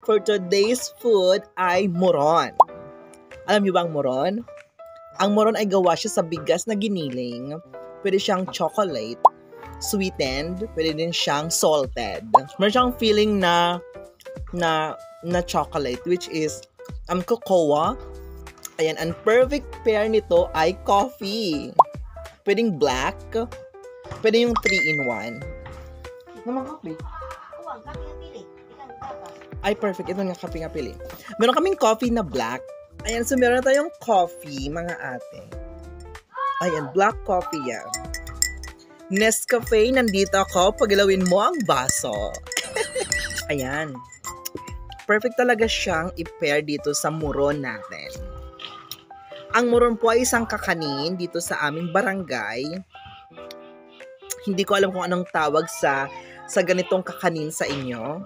for today's food ay moron. Alam niyo ba ang moron? Ang moron ay gawa siya sa bigas na giniling. Pwede siyang chocolate, sweetened, pwede din siyang salted. Meron siyang feeling na chocolate, which is cocoa. Ayan, ang perfect pair nito ay coffee. Pwedeng black, pwede yung 3-in-1. Naman coffee. Ay, perfect. Ito nga kape nga pili. Meron kaming coffee na black. Ayan, so meron tayong coffee, mga ate. Ayan, black coffee yan. Nescafe, nandito ako. Pagilawin mo ang baso. Ayan. Perfect talaga siyang i-pair dito sa muron natin. Ang muron po ay isang kakanin dito sa aming barangay. Hindi ko alam kung anong tawag sa ganitong kakanin sa inyo.